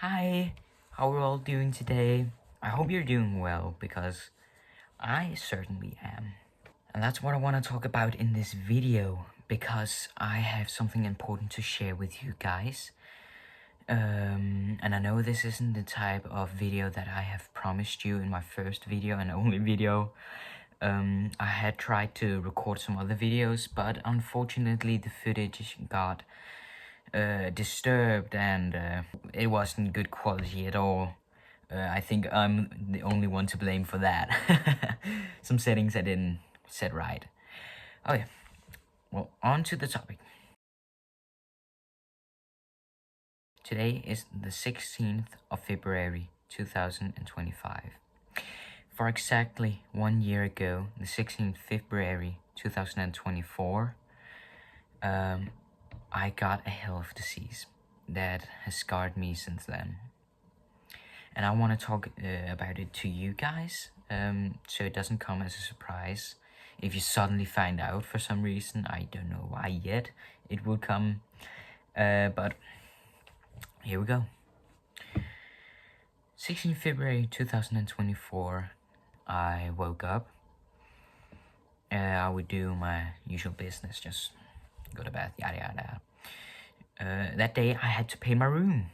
Hi, how are you all doing today? I hope you're doing well because I certainly am. And that's what I want to talk about in this video because I have something important to share with you guys. And I know this isn't the type of video that I have promised you in my first video and only video. I had tried to record some other videos, but unfortunately the footage got disturbed and it wasn't good quality at all. I think I'm the only one to blame for that. Some settings I didn't set right. Okay, well, on to the topic. Today is the 16th of February 2025. For exactly 1 year ago, the 16th February 2024, I got a health disease that has scarred me since then. And I want to talk about it to you guys, so it doesn't come as a surprise. If you suddenly find out for some reason, I don't know why yet, it will come, but here we go. 16 February 2024, I woke up. I would do my usual business, just go to bed, yada yada. That day I had to pay my room.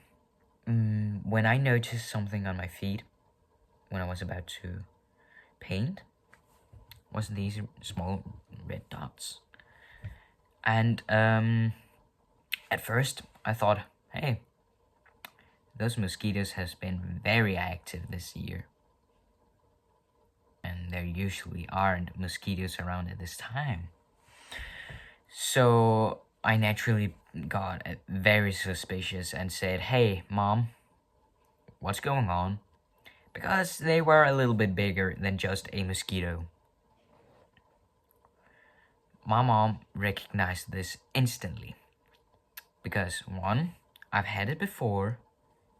When I noticed something on my feet when I was about to paint was these small red dots. And at first I thought, hey, those mosquitoes has been very active this year. And there usually aren't mosquitoes around at this time. So I naturally got very suspicious and said, hey, Mom, what's going on? Because they were a little bit bigger than just a mosquito. My mom recognized this instantly. Because 1, I've had it before.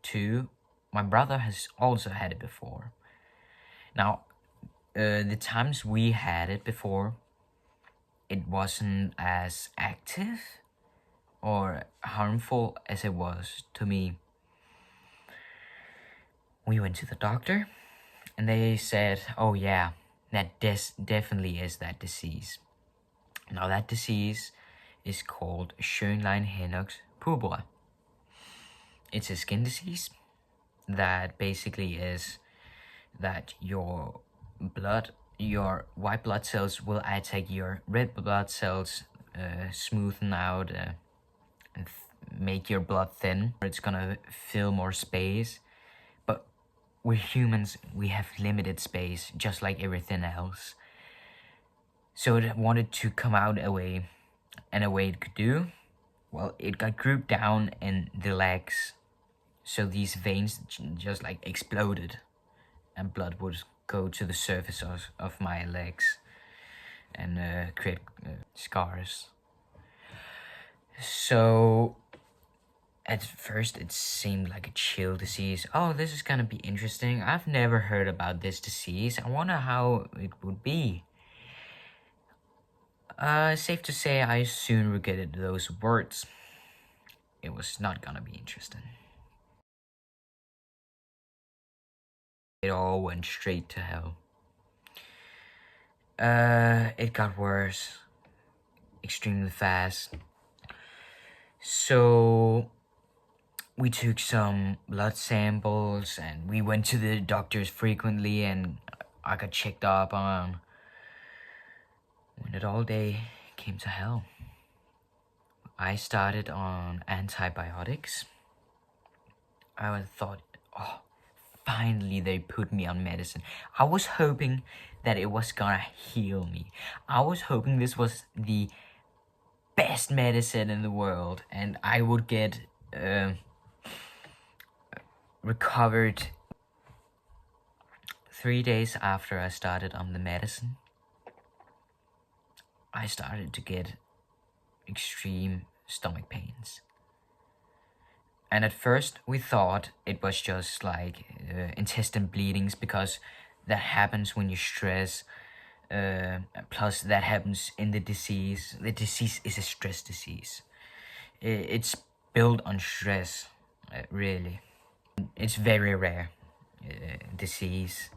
2, my brother has also had it before. Now, the times we had it before, it wasn't as active or harmful as it was to me. We went to the doctor and they said, oh yeah, that definitely is that disease. Now that disease is called Schönlein-Henoch's purpura. It's a skin disease that basically is that your white blood cells will attack your red blood cells, smoothen out and make your blood thin. It's gonna fill more space, but we're humans, we have limited space just like everything else. So it wanted to come out a way, and a way it could do, well, it got grouped down in the legs. So these veins just like exploded and blood would go to the surface of my legs and create scars. So at first it seemed like a chill disease. Oh, this is gonna be interesting. I've never heard about this disease. I wonder how it would be. Safe to say I soon regretted those words. It was not gonna be interesting. It all went straight to hell. It got worse extremely fast. So we took some blood samples and we went to the doctors frequently and I got checked up on. When it all day came to hell, I started on antibiotics. I thought, oh, finally they put me on medicine. I was hoping that it was gonna heal me. I was hoping this was the best medicine in the world and I would get recovered. 3 days after I started on the medicine, I started to get extreme stomach pains. And at first we thought it was just like intestine bleedings because that happens when you stress. Plus that happens in the disease. The disease is a stress disease. It's built on stress, really. It's very rare disease.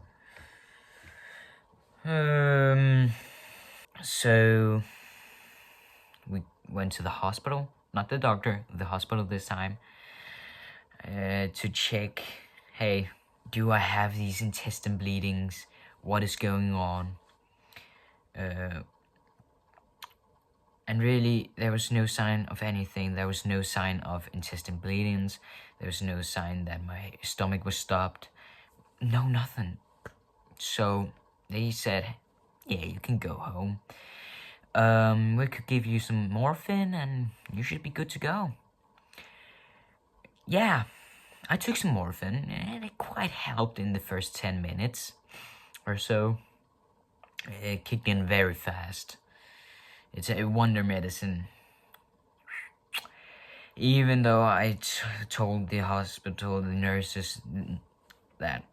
So we went to the hospital, not the doctor, the hospital this time, to check, hey, do I have these intestine bleedings? What is going on? And really, there was no sign of anything. There was no sign of intestine bleedings. There was no sign that my stomach was stopped. No, nothing. So they said, yeah, you can go home. We could give you some morphine and you should be good to go. Yeah, I took some morphine and it quite helped in the first 10 minutes or so. It kicked in very fast. It's a wonder medicine. Even though I told the hospital, the nurses, that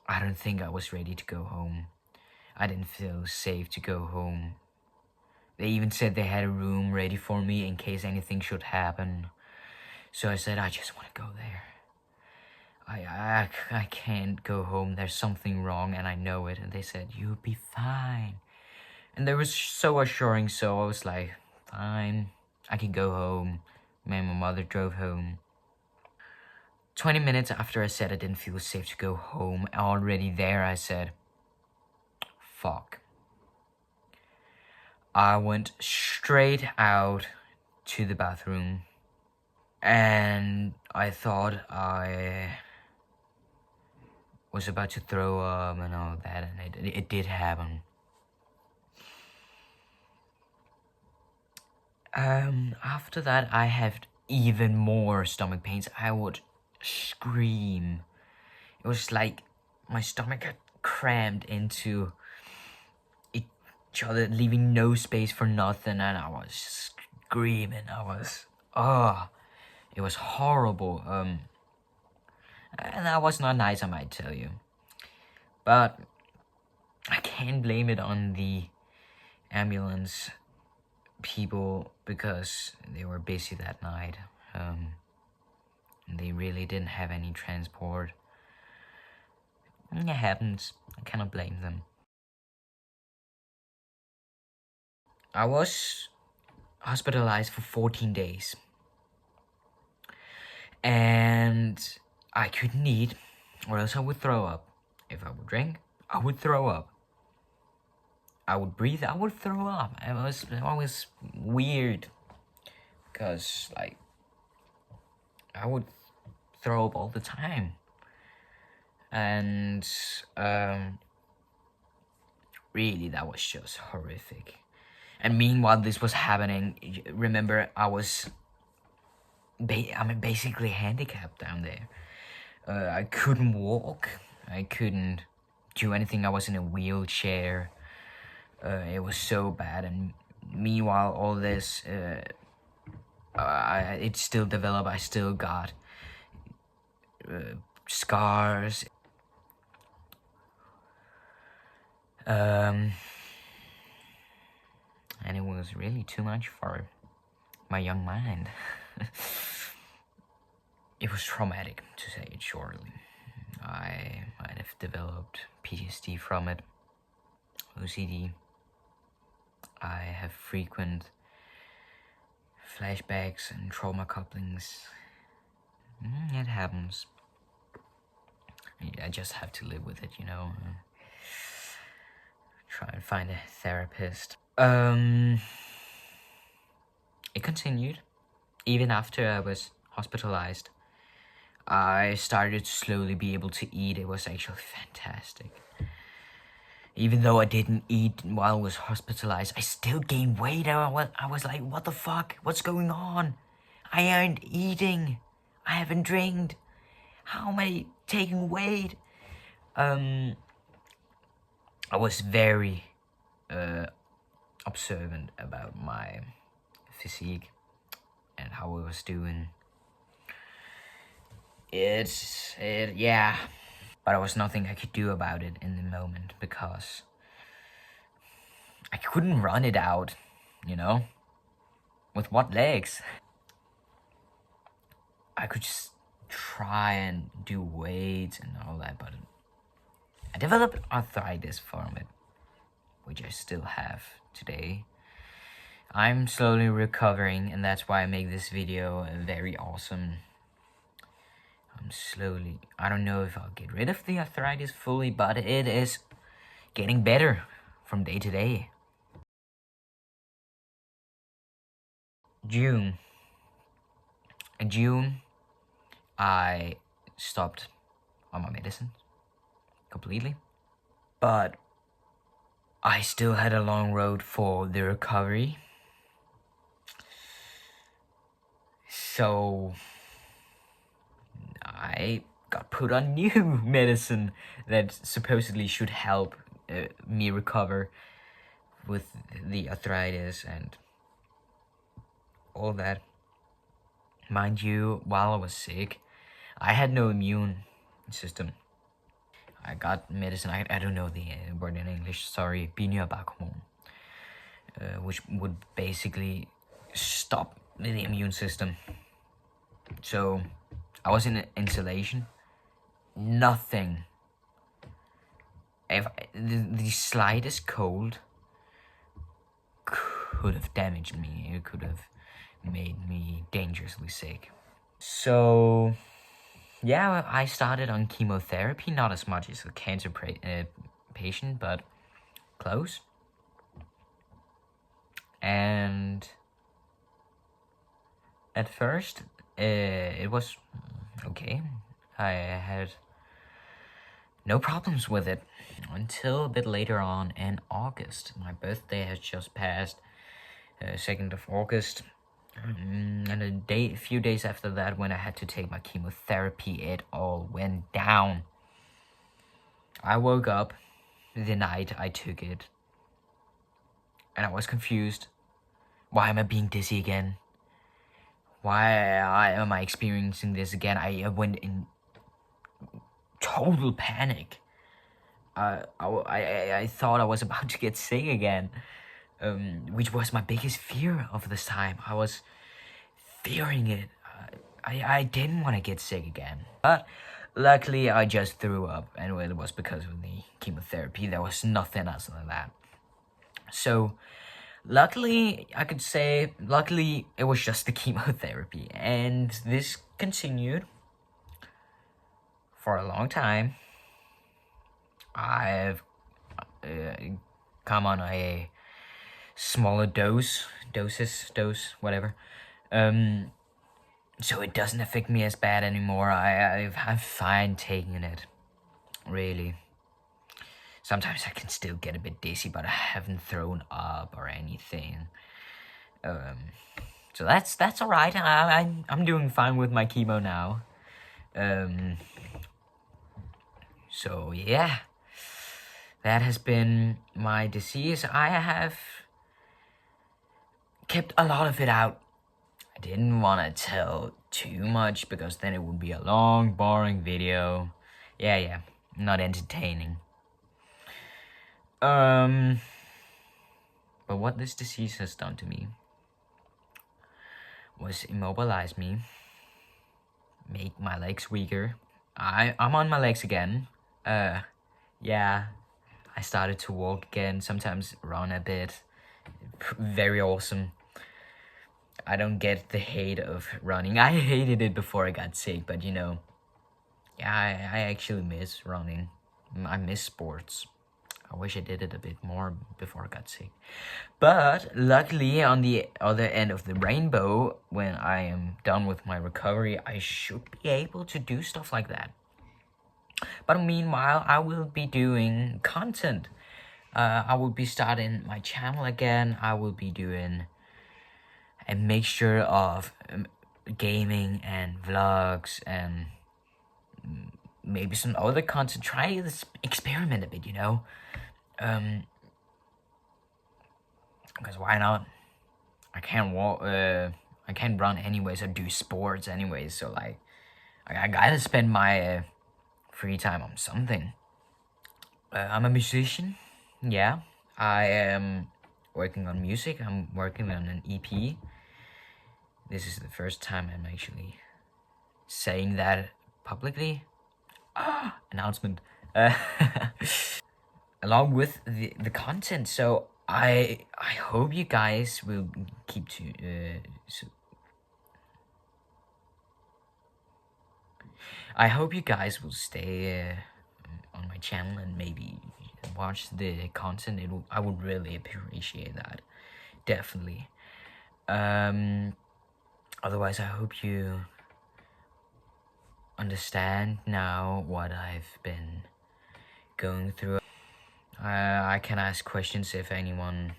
I don't think I was ready to go home. I didn't feel safe to go home. They even said they had a room ready for me in case anything should happen. So I said, I just want to go there. I can't go home. There's something wrong and I know it. And they said, you'll be fine. And they were so assuring, so I was like, fine, I can go home. Me and my mother drove home. 20 minutes after I said I didn't feel safe to go home, already there I said, fuck. I went straight out to the bathroom and I thought I was about to throw up and all that, and it did happen. After that I had even more stomach pains. I would scream. It was like my stomach had crammed into each other, leaving no space for nothing, and I was screaming. It was horrible. And that was not nice, I might tell you. But I can't blame it on the ambulance people because they were busy that night. They really didn't have any transport. It happens. I cannot blame them. I was hospitalized for 14 days. And I couldn't eat, or else I would throw up. If I would drink, I would throw up. I would breathe, I would throw up. It was weird. Because, like, I would throw up all the time. And, really, that was just horrific. And meanwhile this was happening, remember, I was basically handicapped down there. I couldn't walk. I couldn't do anything. I was in a wheelchair. It was so bad. And meanwhile, all this, it still developed. I still got scars. And it was really too much for my young mind. It was traumatic, to say it shortly. I might have developed PTSD from it, OCD. I have frequent flashbacks and trauma couplings. It happens. I just have to live with it, you know. Try and find a therapist. It continued. Even after I was hospitalized, I started to slowly be able to eat. It was actually fantastic. Even though I didn't eat while I was hospitalized, I still gained weight. I was like, what the fuck? What's going on? I ain't eating. I haven't drank. How am I taking weight? I was very observant about my physique and how I was doing. Yeah. But there was nothing I could do about it in the moment because I couldn't run it out, you know? With what legs? I could just try and do weights and all that, but I developed arthritis from it, which I still have today. I'm slowly recovering, and that's why I make this video very awesome. I don't know if I'll get rid of the arthritis fully, but it is getting better from day to day. In June, I stopped on my medicine completely, but I still had a long road for the recovery. So I got put on new medicine that supposedly should help me recover with the arthritis and all that. Mind you, while I was sick, I had no immune system. I got medicine, I don't know the word in English, sorry, hormone, which would basically stop the immune system. So I was in insulation. Nothing. If the slightest cold could have damaged me, it could have made me dangerously sick. So yeah, I started on chemotherapy, not as much as a cancer patient, but close. And at first, it was okay. I had no problems with it until a bit later on in August. My birthday has just passed, 2nd of August. And a few days after that, when I had to take my chemotherapy, it all went down. I woke up the night I took it, and I was confused. Why am I being dizzy again? Why am I experiencing this again? I went in total panic. I thought I was about to get sick again, which was my biggest fear of this time. I was fearing it. I didn't want to get sick again, but luckily I just threw up, and it was because of the chemotherapy. There was nothing else than that. So luckily, I could say, it was just the chemotherapy, and this continued for a long time. I've come on a smaller dose, whatever. So it doesn't affect me as bad anymore. I'm fine taking it, really. Sometimes I can still get a bit dizzy, but I haven't thrown up or anything. So that's all right. I'm doing fine with my chemo now. So yeah, that has been my disease. I have kept a lot of it out. I didn't want to tell too much because then it would be a long, boring video. Yeah, not entertaining. But what this disease has done to me was immobilize me, make my legs weaker. I'm on my legs again. Yeah, I started to walk again, sometimes run a bit. Very awesome. I don't get the hate of running. I hated it before I got sick, but you know, yeah, I actually miss running. I miss sports. I wish I did it a bit more before I got sick. But luckily, on the other end of the rainbow, when I am done with my recovery, I should be able to do stuff like that. But meanwhile, I will be doing content. I will be starting my channel again. I will be doing a mixture of gaming and vlogs and maybe some other content. Try this experiment a bit, you know. Because why not? I can't walk. I can't run anyways or do sports anyways. So like, I gotta spend my free time on something. I'm a musician. Yeah, I am working on music. I'm working on an EP. This is the first time I'm actually saying that publicly. Announcement. Along with the content. So I hope you guys will keep to I hope you guys will stay on my channel and maybe watch the content. I would really appreciate that, definitely. Otherwise, I hope you understand now what I've been going through. I can ask questions if anyone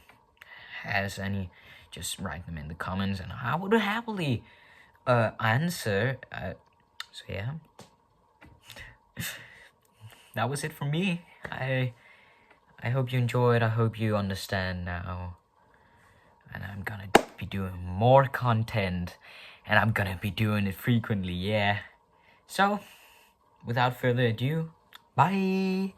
has any. Just write them in the comments, and I would happily answer. So yeah, that was it for me. I hope you enjoyed. I hope you understand now. And I'm gonna be doing more content, and I'm gonna be doing it frequently. Yeah. So, without further ado, bye.